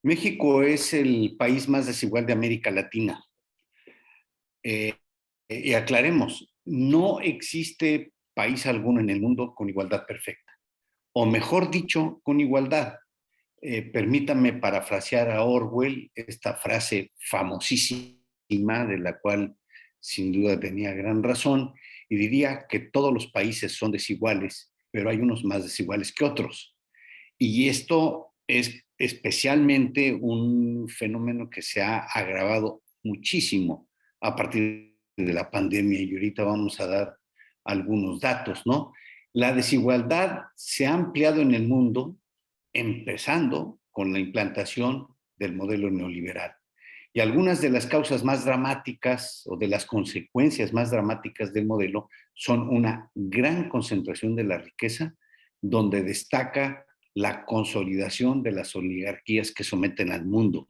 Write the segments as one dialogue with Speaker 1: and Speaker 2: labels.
Speaker 1: México es el país más desigual de América Latina. Eh, y aclaremos, no existe país alguno en el mundo con igualdad perfecta, o mejor dicho, con igualdad. Permítanme parafrasear a Orwell, esta frase famosísima de la cual sin duda tenía gran razón, y diría que todos los países son desiguales, pero hay unos más desiguales que otros. Y esto es especialmente un fenómeno que se ha agravado muchísimo a partir de la pandemia, y ahorita vamos a dar algunos datos, ¿no? La desigualdad se ha ampliado en el mundo, empezando con la implantación del modelo neoliberal. Y algunas de las causas más dramáticas o de las consecuencias más dramáticas del modelo son una gran concentración de la riqueza, donde destaca la consolidación de las oligarquías que someten al mundo.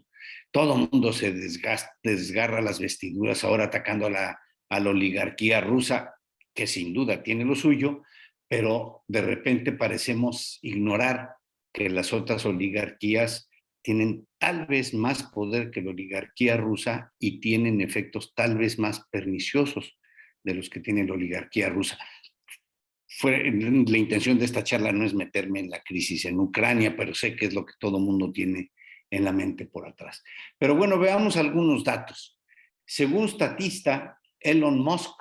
Speaker 1: Todo el mundo se desgarra las vestiduras ahora atacando a la oligarquía rusa, que sin duda tiene lo suyo, pero de repente parecemos ignorar que las otras oligarquías tienen tal vez más poder que la oligarquía rusa y tienen efectos tal vez más perniciosos de los que tiene la oligarquía rusa. La intención de esta charla no es meterme en la crisis en Ucrania, pero sé que es lo que todo el mundo tiene en la mente por atrás. Pero bueno, veamos algunos datos. Según Statista, Elon Musk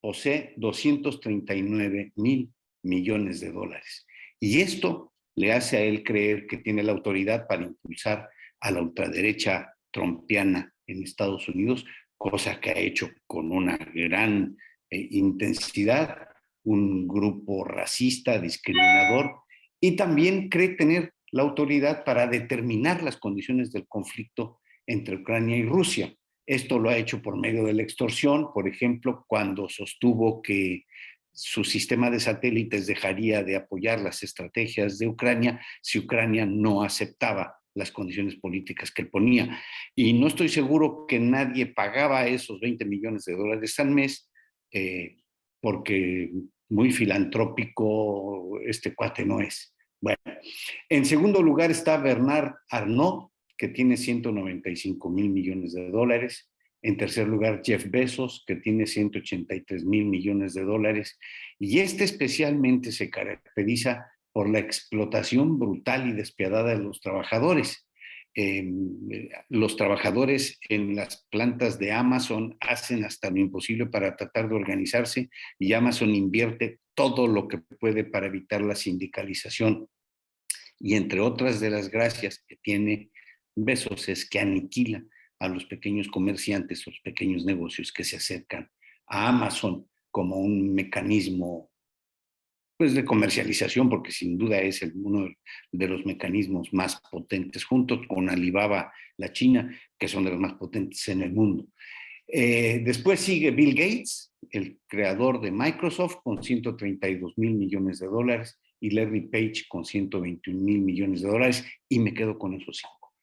Speaker 1: posee 239 mil millones de dólares. Y esto le hace a él creer que tiene la autoridad para impulsar a la ultraderecha trumpiana en Estados Unidos, cosa que ha hecho con una gran intensidad un grupo racista, discriminador, y también cree tener la autoridad para determinar las condiciones del conflicto entre Ucrania y Rusia. Esto lo ha hecho por medio de la extorsión, por ejemplo, cuando sostuvo que su sistema de satélites dejaría de apoyar las estrategias de Ucrania si Ucrania no aceptaba las condiciones políticas que él ponía. Y no estoy seguro que nadie pagaba esos 20 millones de dólares al mes, porque muy filantrópico este cuate no es. Bueno, en segundo lugar está Bernard Arnault, que tiene 195 mil millones de dólares. En tercer lugar, Jeff Bezos, que tiene 183 mil millones de dólares. Y este especialmente se caracteriza por la explotación brutal y despiadada de los trabajadores. Los trabajadores en las plantas de Amazon hacen hasta lo imposible para tratar de organizarse, y Amazon invierte todo lo que puede para evitar la sindicalización. Y entre otras de las gracias que tiene Bezos es que aniquila a los pequeños comerciantes o los pequeños negocios que se acercan a Amazon como un mecanismo, pues, de comercialización, porque sin duda es uno de los mecanismos más potentes, junto con Alibaba, la China, que son de los más potentes en el mundo. Después sigue Bill Gates, el creador de Microsoft, con 132 mil millones de dólares, y Larry Page con 121 mil millones de dólares, y me quedo con esos cinco.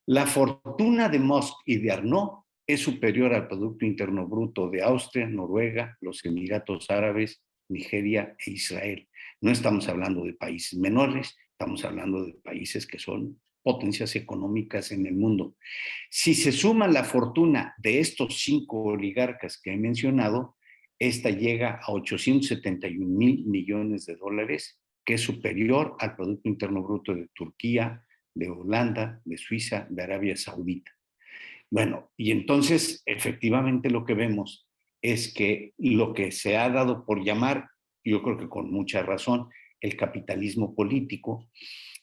Speaker 1: La fortuna de Musk y de Arnault es superior al Producto Interno Bruto de Austria, Noruega, los Emiratos Árabes, Nigeria e Israel. No estamos hablando de países menores, estamos hablando de países que son potencias económicas en el mundo. Si se suma la fortuna de estos cinco oligarcas que he mencionado, esta llega a 871 mil millones de dólares, que es superior al Producto Interno Bruto de Turquía, de Holanda, de Suiza, de Arabia Saudita. Bueno, y entonces efectivamente lo que vemos es que lo que se ha dado por llamar, yo creo que con mucha razón, el capitalismo político,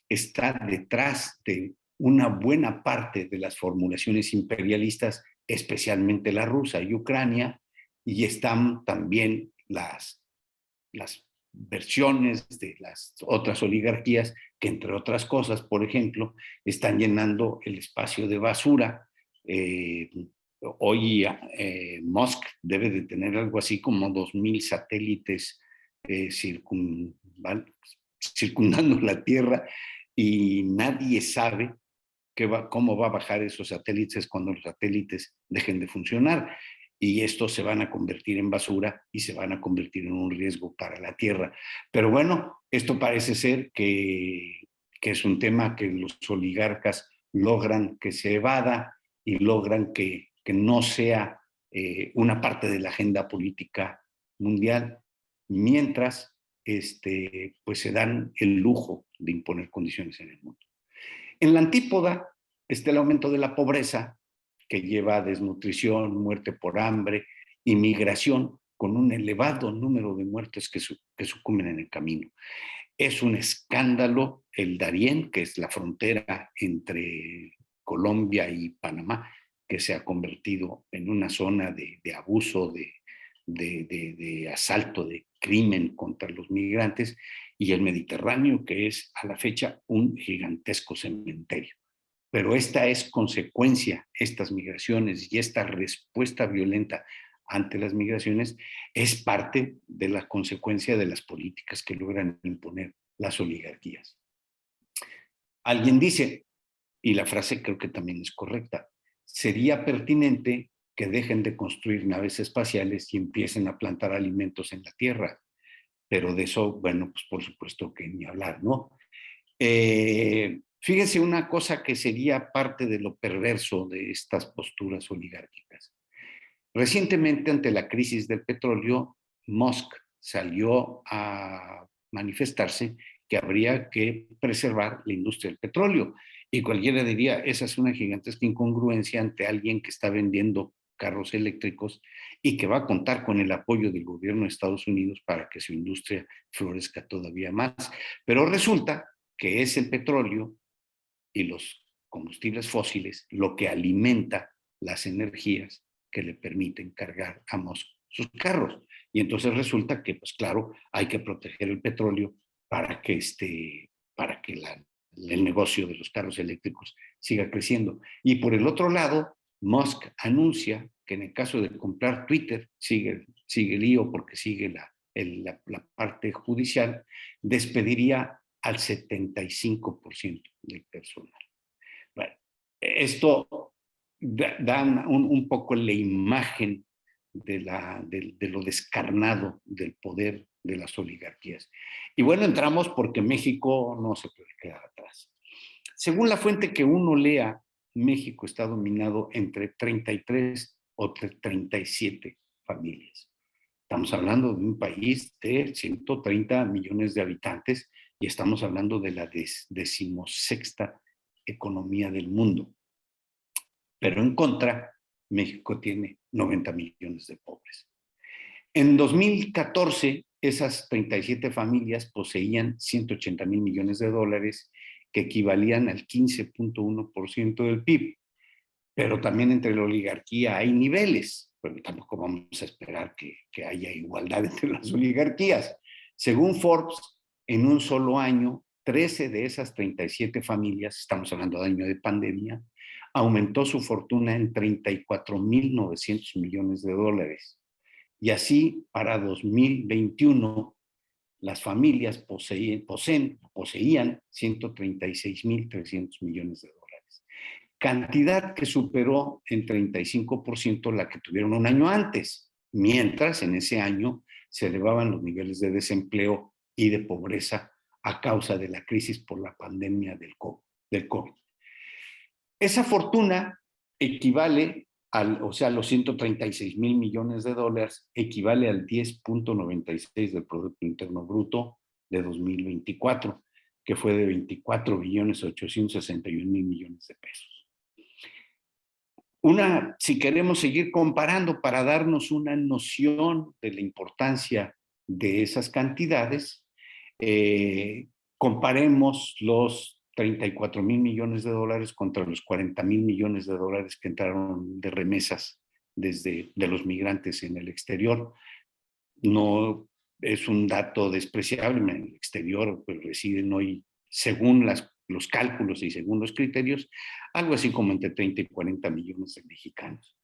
Speaker 1: está detrás de una buena parte de las formulaciones imperialistas, especialmente la rusa y Ucrania, y están también las versiones de las otras oligarquías que, entre otras cosas, por ejemplo, están llenando el espacio de basura. Hoy Musk debe de tener algo así como 2,000 satélites circundando la Tierra, y nadie sabe cómo va a bajar esos satélites cuando los satélites dejen de funcionar. Y estos se van a convertir en basura y se van a convertir en un riesgo para la Tierra. Pero bueno, esto parece ser que es un tema que los oligarcas logran que se evada y logran que no sea una parte de la agenda política mundial, mientras pues se dan el lujo de imponer condiciones en el mundo. En la antípoda está el aumento de la pobreza, que lleva a desnutrición, muerte por hambre y migración, con un elevado número de muertes que sucumben en el camino. Es un escándalo el Darién, que es la frontera entre Colombia y Panamá, que se ha convertido en una zona de abuso, de asalto, de crimen contra los migrantes, y el Mediterráneo, que es a la fecha un gigantesco cementerio. Pero esta es consecuencia, estas migraciones y esta respuesta violenta ante las migraciones es parte de la consecuencia de las políticas que logran imponer las oligarquías. Alguien dice, y la frase creo que también es correcta, sería pertinente que dejen de construir naves espaciales y empiecen a plantar alimentos en la Tierra. Pero de eso, bueno, pues por supuesto que ni hablar, ¿no? Fíjense una cosa que sería parte de lo perverso de estas posturas oligárquicas. Recientemente, ante la crisis del petróleo, Musk salió a manifestarse que habría que preservar la industria del petróleo. Y cualquiera diría, esa es una gigantesca incongruencia ante alguien que está vendiendo carros eléctricos y que va a contar con el apoyo del gobierno de Estados Unidos para que su industria florezca todavía más. Pero resulta que es el petróleo y los combustibles fósiles lo que alimenta las energías que le permiten cargar a Musk sus carros. Y entonces resulta que, pues claro, hay que proteger el petróleo para que, el negocio de los carros eléctricos siga creciendo. Y por el otro lado, Musk anuncia que en el caso de comprar Twitter, sigue el lío porque sigue la parte judicial, despediría al 75% del personal. Bueno, esto da un poco la imagen de lo descarnado del poder de las oligarquías. Y bueno, entramos porque México no se puede quedar atrás. Según la fuente que uno lea, México está dominado entre 33 o 37 familias. Estamos hablando de un país de 130 millones de habitantes y estamos hablando de la decimosexta economía del mundo. Pero en contra, México tiene 90 millones de pobres. En 2014, esas 37 familias poseían 180 mil millones de dólares, que equivalían al 15.1% del PIB. Pero también entre la oligarquía hay niveles. Pero tampoco vamos a esperar que haya igualdad entre las oligarquías. Según Forbes, en un solo año, 13 de esas 37 familias, estamos hablando de año de pandemia, aumentó su fortuna en 34.900 millones de dólares. Y así, para 2021, las familias poseían 136.300 millones de dólares. Cantidad que superó en 35% la que tuvieron un año antes, mientras en ese año se elevaban los niveles de desempleo y de pobreza a causa de la crisis por la pandemia del COVID. Esa fortuna equivale los 136 mil millones de dólares, equivale al 10.96 del Producto Interno Bruto de 2024, que fue de 24.861.000 millones de pesos. Si queremos seguir comparando para darnos una noción de la importancia de esas cantidades, comparemos los 34 mil millones de dólares contra los 40 mil millones de dólares que entraron de remesas de los migrantes en el exterior. No es un dato despreciable, en el exterior pues, residen hoy, según los cálculos y según los criterios, algo así como entre 30 y 40 millones de mexicanos.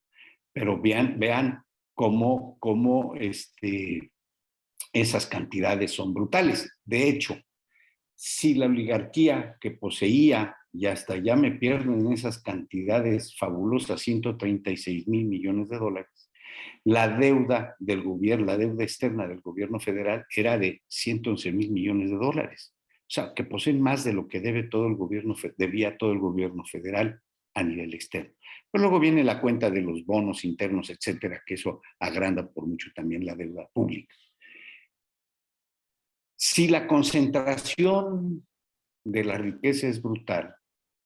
Speaker 1: Pero vean cómo esas cantidades son brutales. De hecho, si la oligarquía que poseía, y hasta ya me pierdo en esas cantidades fabulosas, 136 mil millones de dólares, la deuda del gobierno, la deuda externa del gobierno federal era de 111 mil millones de dólares. O sea, que poseen más de lo que debe todo el gobierno, debía todo el gobierno federal a nivel externo. Pero luego viene la cuenta de los bonos internos, etcétera, que eso agranda por mucho también la deuda pública. Si la concentración de la riqueza es brutal,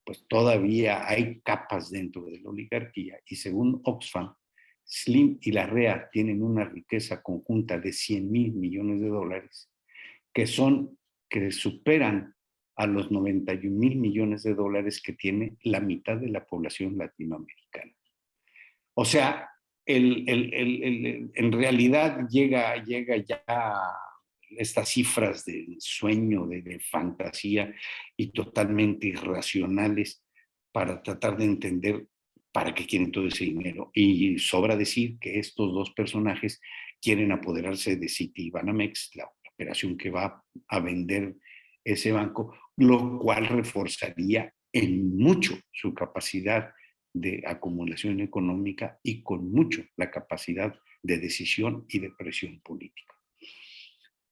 Speaker 1: pues todavía hay capas dentro de la oligarquía y según Oxfam, Slim y Larrea tienen una riqueza conjunta de 100,000 millones de dólares que superan a los 91,000 millones de dólares que tiene la mitad de la población latinoamericana. O sea, en realidad llega ya a estas cifras de sueño, de fantasía y totalmente irracionales para tratar de entender para qué quieren todo ese dinero. Y sobra decir que estos dos personajes quieren apoderarse de Citibanamex, la operación que va a vender ese banco, lo cual reforzaría en mucho su capacidad de acumulación económica y con mucho la capacidad de decisión y de presión política.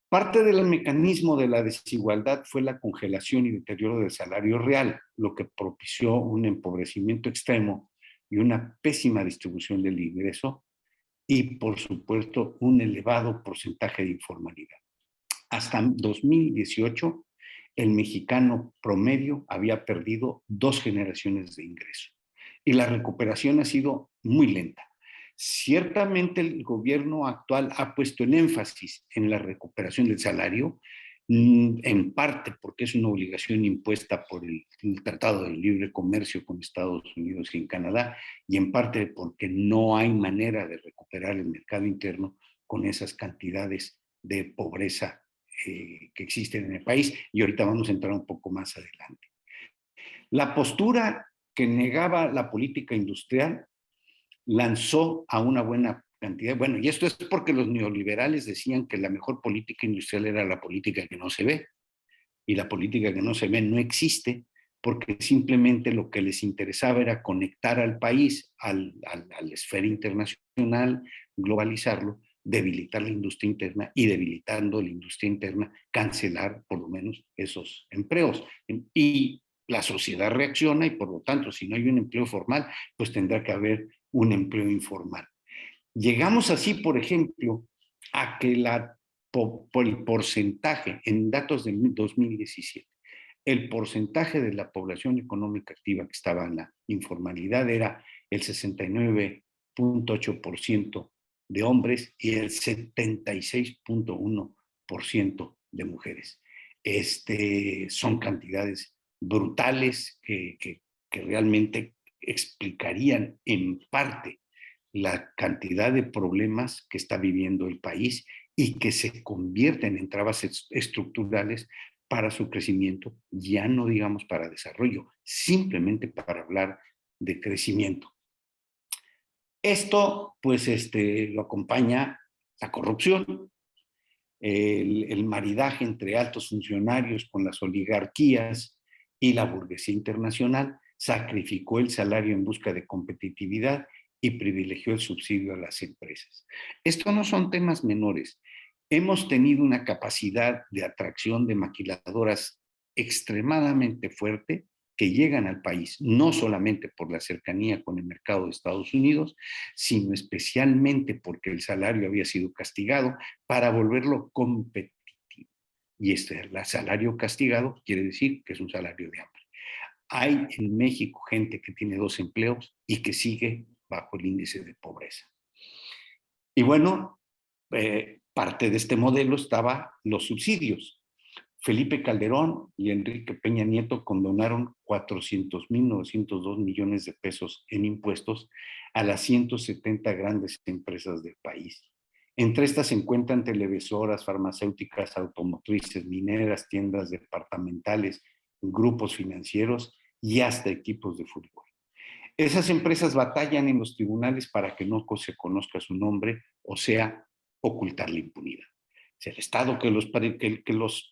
Speaker 1: Parte del mecanismo de la desigualdad fue la congelación y deterioro del salario real, lo que propició un empobrecimiento extremo y una pésima distribución del ingreso y, por supuesto, un elevado porcentaje de informalidad. Hasta 2018, el mexicano promedio había perdido 2 generaciones de ingreso y la recuperación ha sido muy lenta. Ciertamente el gobierno actual ha puesto el énfasis en la recuperación del salario, en parte porque es una obligación impuesta por el Tratado de Libre Comercio con Estados Unidos y en Canadá, y en parte porque no hay manera de recuperar el mercado interno con esas cantidades de pobreza que existen en el país, y ahorita vamos a entrar un poco más adelante. La postura que negaba la política industrial lanzó a una buena cantidad, bueno, y esto es porque los neoliberales decían que la mejor política industrial era la política que no se ve, y la política que no se ve no existe, porque simplemente lo que les interesaba era conectar al país a la esfera internacional, globalizarlo, debilitar la industria interna y debilitando la industria interna, cancelar por lo menos esos empleos. Y la sociedad reacciona y por lo tanto, si no hay un empleo formal, pues tendrá que haber un empleo informal. Llegamos así, por ejemplo, a que por el porcentaje, en datos de 2017, el porcentaje de la población económica activa que estaba en la informalidad era el 69.8% de hombres y el 76.1% de mujeres. Son cantidades brutales que realmente explicarían en parte la cantidad de problemas que está viviendo el país y que se convierten en trabas estructurales para su crecimiento, ya no digamos para desarrollo, simplemente para hablar de crecimiento. Esto, pues, lo acompaña la corrupción, el maridaje entre altos funcionarios con las oligarquías y la burguesía internacional, sacrificó el salario en busca de competitividad y privilegió el subsidio a las empresas. Estos no son temas menores. Hemos tenido una capacidad de atracción de maquiladoras extremadamente fuerte que llegan al país, no solamente por la cercanía con el mercado de Estados Unidos, sino especialmente porque el salario había sido castigado para volverlo competitivo. Y el salario castigado quiere decir que es un salario de hambre. Hay en México gente que tiene 2 empleos y que sigue bajo el índice de pobreza. Y bueno, parte de este modelo estaba los subsidios. Felipe Calderón y Enrique Peña Nieto condonaron 400,902 millones de pesos en impuestos a las 170 grandes empresas del país. Entre estas se encuentran televisoras, farmacéuticas, automotrices, mineras, tiendas departamentales, grupos financieros y hasta equipos de fútbol. Esas empresas batallan en los tribunales para que no se conozca su nombre, o sea, ocultar la impunidad. Es el Estado que los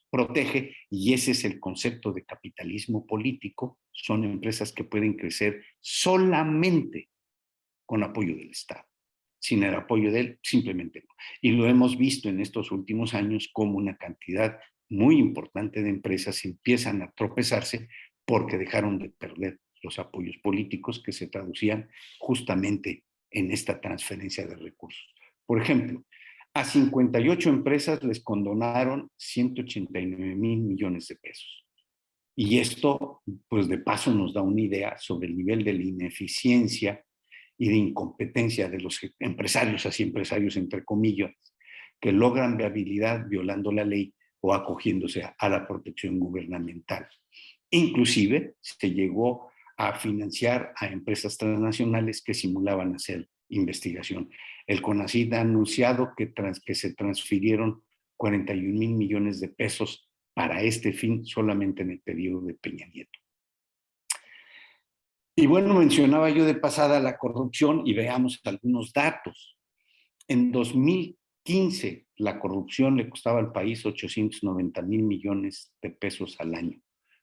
Speaker 1: protege y ese es el concepto de capitalismo político. Son empresas que pueden crecer solamente con apoyo del Estado. Sin el apoyo de él, simplemente no. Y lo hemos visto en estos últimos años como una cantidad muy importante de empresas empiezan a tropezarse porque dejaron de perder los apoyos políticos que se traducían justamente en esta transferencia de recursos. Por ejemplo, a 58 empresas les condonaron 189,000 millones de pesos. Y esto, pues de paso, nos da una idea sobre el nivel de la ineficiencia y de incompetencia de los empresarios, así empresarios entre comillas, que logran viabilidad violando la ley o acogiéndose a la protección gubernamental. Inclusive se llegó a financiar a empresas transnacionales que simulaban hacer investigación. El CONACYT ha anunciado que se transfirieron 41,000 millones de pesos para este fin solamente en el periodo de Peña Nieto. Y bueno, mencionaba yo de pasada la corrupción y veamos algunos datos. En 2015, la corrupción le costaba al país 890,000 millones de pesos al año,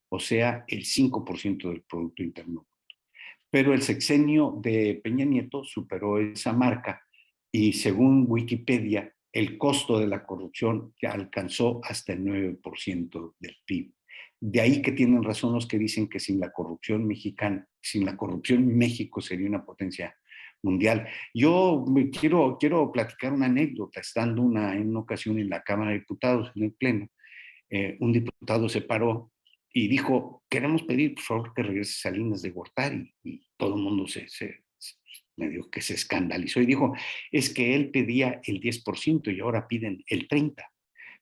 Speaker 1: o sea, el 5% del Producto Interno. Pero el sexenio de Peña Nieto superó esa marca y según Wikipedia, el costo de la corrupción ya alcanzó hasta el 9% del PIB. De ahí que tienen razón los que dicen que sin la corrupción mexicana, sin la corrupción México sería una potencia mundial. Yo quiero platicar una anécdota. Estando en una ocasión en la Cámara de Diputados, en el Pleno, un diputado se paró y dijo, queremos pedir por favor que regrese Salinas de Gortari. Y todo el mundo medio que se escandalizó y dijo, es que él pedía el 10% y ahora piden el 30%. O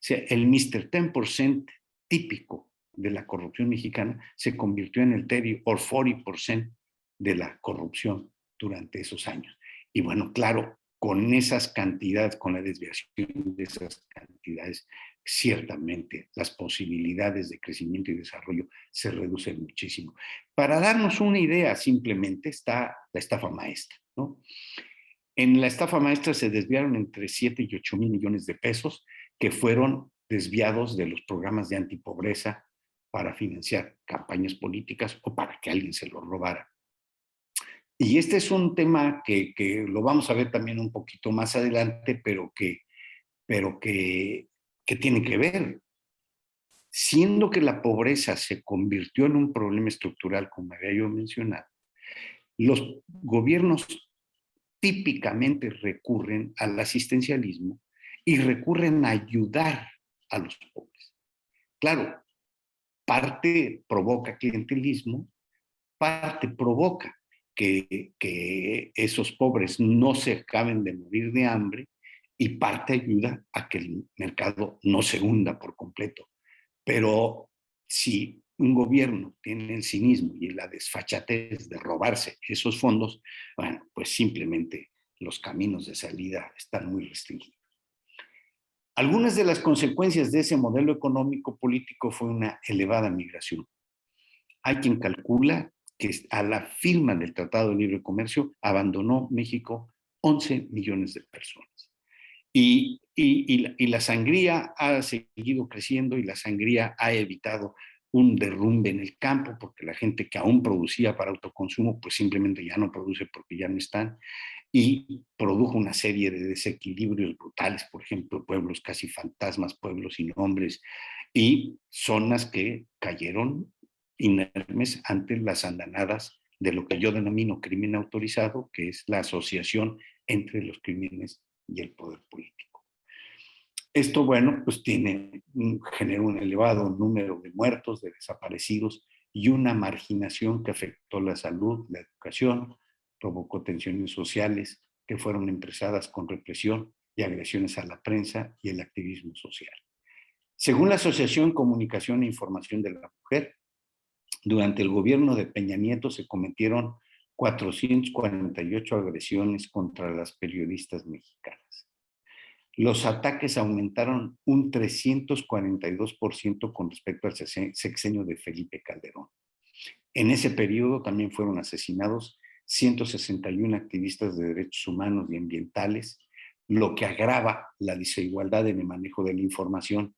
Speaker 1: sea, el Mr. 10% típico de la corrupción mexicana se convirtió en el 30 o 40% de la corrupción durante esos años. Y bueno, claro, con esas cantidades, con la desviación de esas cantidades, ciertamente las posibilidades de crecimiento y desarrollo se reducen muchísimo. Para darnos una idea, simplemente está la estafa maestra, ¿no? En la estafa maestra se desviaron entre 7 y 8 mil millones de pesos que fueron desviados de los programas de antipobreza para financiar campañas políticas o para que alguien se lo robara. Y este es un tema que lo vamos a ver también un poquito más adelante, pero que tiene que ver. Siendo que la pobreza se convirtió en un problema estructural, como había yo mencionado, los gobiernos típicamente recurren al asistencialismo y recurren a ayudar a los pobres. Claro, parte provoca clientelismo, parte provoca que esos pobres no se acaben de morir de hambre y parte ayuda a que el mercado no se hunda por completo. Pero si un gobierno tiene el cinismo y la desfachatez de robarse esos fondos, bueno, pues simplemente los caminos de salida están muy restringidos. Algunas de las consecuencias de ese modelo económico político fue una elevada migración. Hay quien calcula que a la firma del Tratado de Libre Comercio abandonó México 11 millones de personas. Y la sangría ha seguido creciendo y la sangría ha evitado un derrumbe en el campo porque la gente que aún producía para autoconsumo pues simplemente ya no produce porque ya no están y produjo una serie de desequilibrios brutales, por ejemplo, pueblos casi fantasmas, pueblos sin nombres y zonas que cayeron inermes ante las andanadas de lo que yo denomino crimen autorizado, que es la asociación entre los crímenes y el poder político. Esto, bueno, pues genera un elevado número de muertos, de desaparecidos y una marginación que afectó la salud, la educación, provocó tensiones sociales que fueron empezadas con represión y agresiones a la prensa y el activismo social. Según la Asociación Comunicación e Información de la Mujer, durante el gobierno de Peña Nieto se cometieron 448 agresiones contra las periodistas mexicanas. Los ataques aumentaron un 342% con respecto al sexenio de Felipe Calderón. En ese periodo también fueron asesinados 161 activistas de derechos humanos y ambientales, lo que agrava la desigualdad en el manejo de la información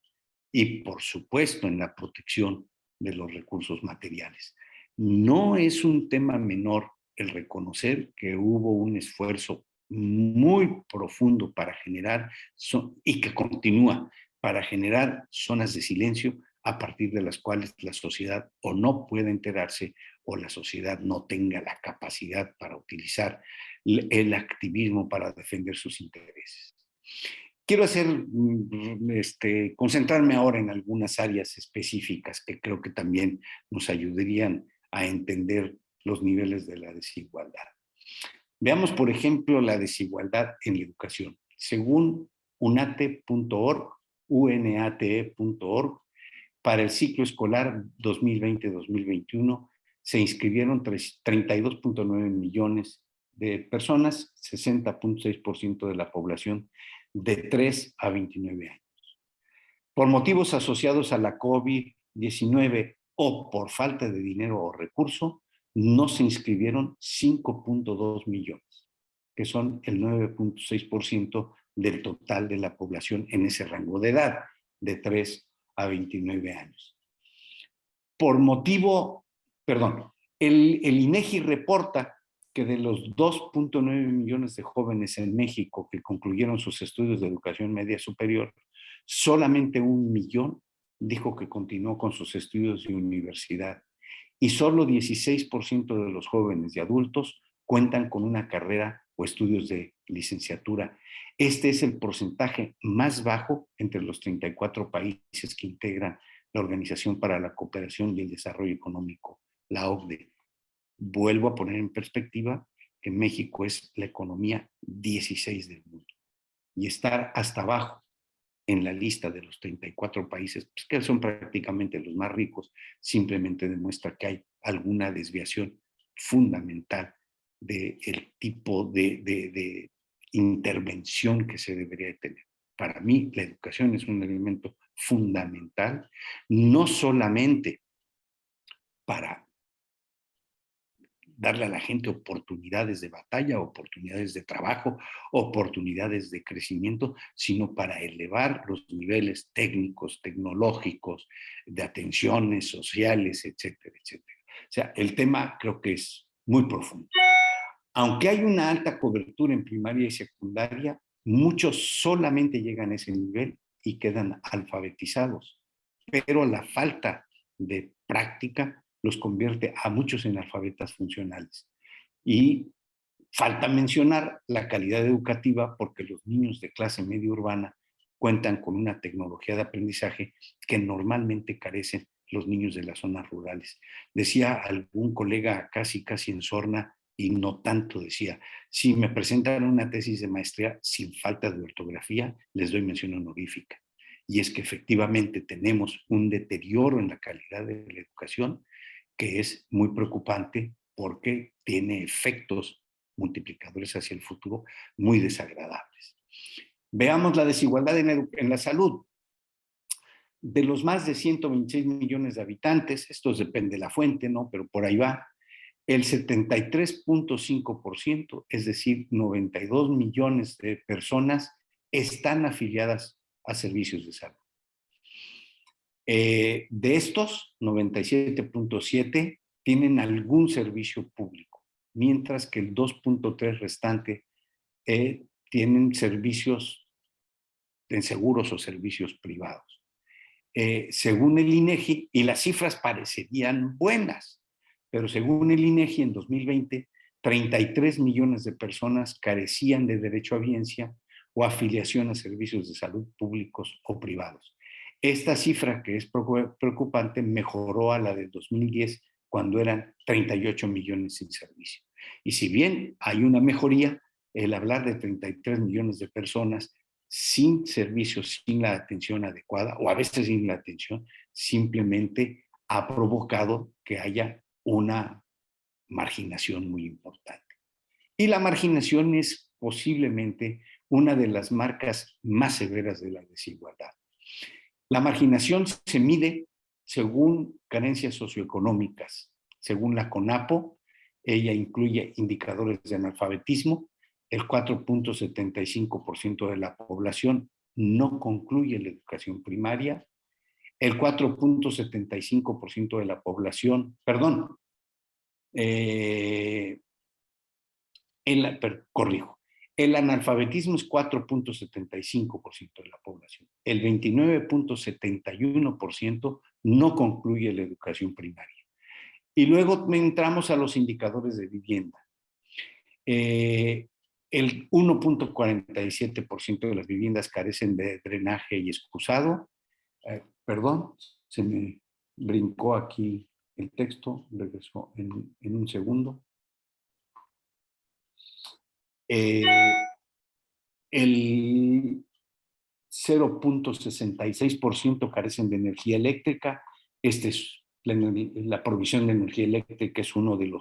Speaker 1: y, por supuesto, en la protección de los recursos materiales. No es un tema menor el reconocer que hubo un esfuerzo muy profundo para generar y que continúa para generar zonas de silencio a partir de las cuales la sociedad o no pueda enterarse o la sociedad no tenga la capacidad para utilizar el activismo para defender sus intereses. Quiero concentrarme ahora en algunas áreas específicas que creo que también nos ayudarían a entender los niveles de la desigualdad. Veamos, por ejemplo, la desigualdad en la educación. Según unate.org, unate.org, para el ciclo escolar 2020-2021 se inscribieron 32.9 millones de personas, 60.6% de la población de 3 a 29 años. Por motivos asociados a la COVID-19 o por falta de dinero o recurso, no se inscribieron 5.2 millones, que son el 9.6% del total de la población en ese rango de edad, de 3 a 29 años. El INEGI reporta que de los 2.9 millones de jóvenes en México que concluyeron sus estudios de educación media superior, solamente 1 millón dijo que continuó con sus estudios de universidad y solo 16% de los jóvenes y adultos cuentan con una carrera o estudios de licenciatura. Este es el porcentaje más bajo entre los 34 países que integran la Organización para la Cooperación y el Desarrollo Económico, la OCDE. Vuelvo a poner en perspectiva que México es la economía 16 del mundo y estar hasta abajo en la lista de los 34 países, pues, que son prácticamente los más ricos, simplemente demuestra que hay alguna desviación fundamental del tipo de intervención que se debería tener. Para mí, la educación es un elemento fundamental, no solamente para darle a la gente oportunidades de batalla, oportunidades de trabajo, oportunidades de crecimiento, sino para elevar los niveles técnicos, tecnológicos, de atenciones sociales, etcétera, etcétera. O sea, el tema creo que es muy profundo. Aunque hay una alta cobertura en primaria y secundaria, muchos solamente llegan a ese nivel y quedan alfabetizados, pero la falta de práctica los convierte a muchos en analfabetas funcionales. Y falta mencionar la calidad educativa porque los niños de clase media urbana cuentan con una tecnología de aprendizaje que normalmente carecen los niños de las zonas rurales. Decía algún colega casi en sorna, y no tanto, decía, si me presentan una tesis de maestría sin falta de ortografía, les doy mención honorífica. Y es que efectivamente tenemos un deterioro en la calidad de la educación que es muy preocupante porque tiene efectos multiplicadores hacia el futuro muy desagradables. Veamos la desigualdad en la salud. De los más de 126 millones de habitantes, esto depende de la fuente, ¿no? Pero por ahí va, el 73.5%, es decir, 92 millones de personas, están afiliadas a servicios de salud. De estos, 97.7 tienen algún servicio público, mientras que el 2.3 restante tienen servicios en seguros o servicios privados. Según el INEGI, y las cifras parecerían buenas, pero según el INEGI en 2020, 33 millones de personas carecían de derecho a bienestar o afiliación a servicios de salud públicos o privados. Esta cifra, que es preocupante, mejoró a la del 2010, cuando eran 38 millones sin servicio. Y si bien hay una mejoría, el hablar de 33 millones de personas sin servicios, sin la atención adecuada, o a veces sin la atención, simplemente ha provocado que haya una marginación muy importante. Y la marginación es posiblemente una de las marcas más severas de la desigualdad. La marginación se mide según carencias socioeconómicas. Según la CONAPO, ella incluye indicadores de analfabetismo. El 4.75% de la población no concluye la educación primaria. El 4.75% de la población, corrijo, El analfabetismo es 4.75% de la población. El 29.71% no concluye la educación primaria. Y luego entramos a los indicadores de vivienda. El 1.47% de las viviendas carecen de drenaje y excusado. Perdón, se me brincó aquí el texto, regresó en un segundo. El 0.66% carecen de energía eléctrica. La provisión de energía eléctrica es uno de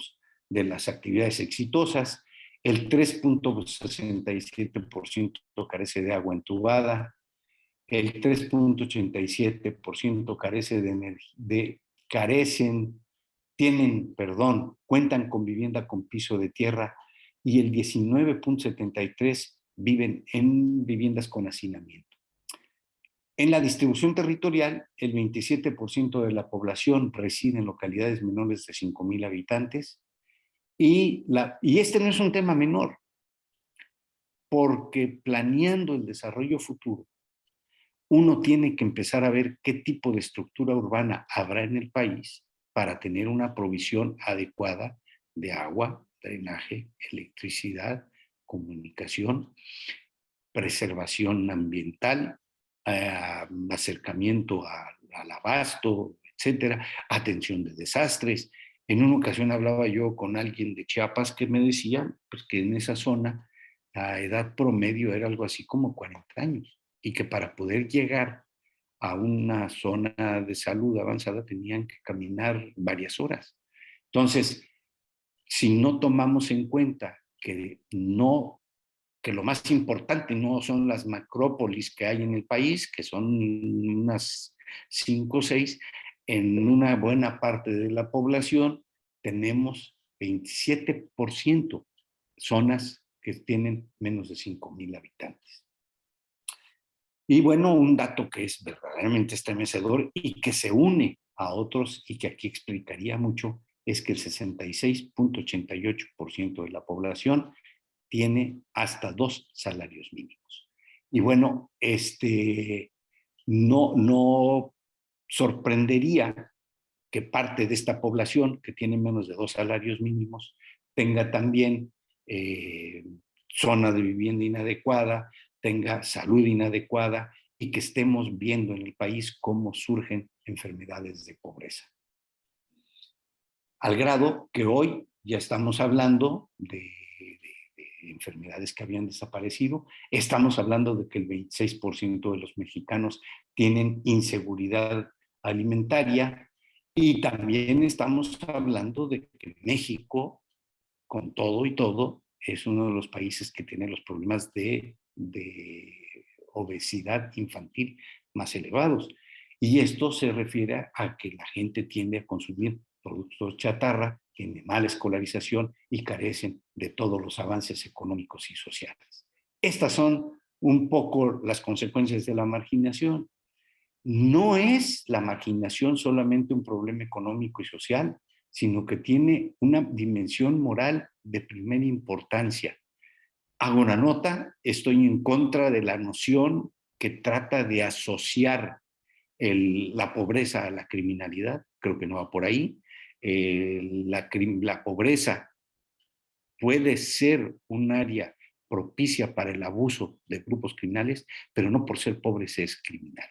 Speaker 1: las actividades exitosas. El 3.67% carece de agua entubada. El 3.87% carece cuentan con vivienda con piso de tierra, y el 19.73% viven en viviendas con hacinamiento. En la distribución territorial, el 27% de la población reside en localidades menores de 5,000 habitantes, y este no es un tema menor, porque planeando el desarrollo futuro, uno tiene que empezar a ver qué tipo de estructura urbana habrá en el país para tener una provisión adecuada de agua, drenaje, electricidad, comunicación, preservación ambiental, acercamiento al abasto, etcétera, atención de desastres. En una ocasión hablaba yo con alguien de Chiapas que me decía pues, que en esa zona la edad promedio era algo así como 40 años, y que para poder llegar a una zona de salud avanzada tenían que caminar varias horas. Entonces, si no tomamos en cuenta que lo más importante no son las macrópolis que hay en el país, que son unas 5 o 6, en una buena parte de la población tenemos 27% zonas que tienen menos de 5,000 habitantes. Y bueno, un dato que es verdaderamente estremecedor y que se une a otros y que aquí explicaría mucho, es que el 66.88% de la población tiene hasta 2 salarios mínimos. Y bueno, no sorprendería que parte de esta población que tiene menos de 2 salarios mínimos tenga también zona de vivienda inadecuada, tenga salud inadecuada, y que estemos viendo en el país cómo surgen enfermedades de pobreza. Al grado que hoy ya estamos hablando de enfermedades que habían desaparecido. Estamos hablando de que el 26% de los mexicanos tienen inseguridad alimentaria, y también estamos hablando de que México, con todo y todo, es uno de los países que tiene los problemas de obesidad infantil más elevados. Y esto se refiere a que la gente tiende a consumir productos chatarra, tiene mala escolarización y carecen de todos los avances económicos y sociales. Estas son un poco las consecuencias de la marginación. No es la marginación solamente un problema económico y social, sino que tiene una dimensión moral de primera importancia. Hago una nota, estoy en contra de la noción que trata de asociar la pobreza a la criminalidad. Creo que no va por ahí. La pobreza puede ser un área propicia para el abuso de grupos criminales, pero no por ser pobre se es criminal.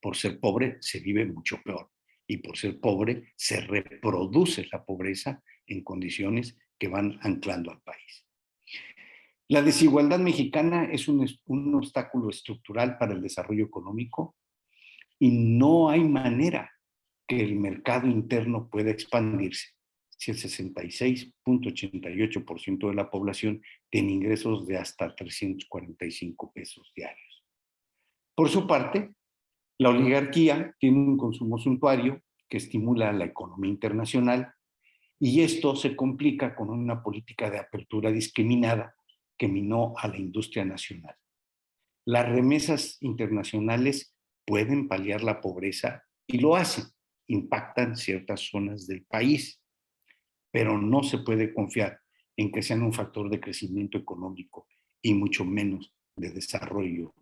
Speaker 1: Por ser pobre se vive mucho peor, y por ser pobre se reproduce la pobreza en condiciones que van anclando al país. La desigualdad mexicana es un obstáculo estructural para el desarrollo económico, y no hay manera que el mercado interno pueda expandirse si el 66.88% de la población tiene ingresos de hasta 345 pesos diarios. Por su parte, la oligarquía tiene un consumo suntuario que estimula la economía internacional, y esto se complica con una política de apertura discriminada que minó a la industria nacional. Las remesas internacionales pueden paliar la pobreza y lo hacen, impactan ciertas zonas del país, pero no se puede confiar en que sean un factor de crecimiento económico y mucho menos de desarrollo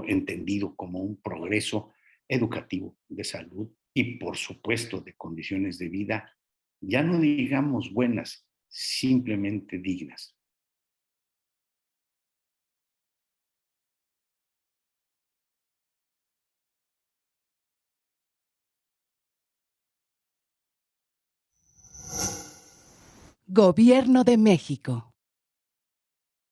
Speaker 1: entendido como un progreso educativo, de salud y, por supuesto, de condiciones de vida, ya no digamos buenas, simplemente dignas.
Speaker 2: Gobierno de México.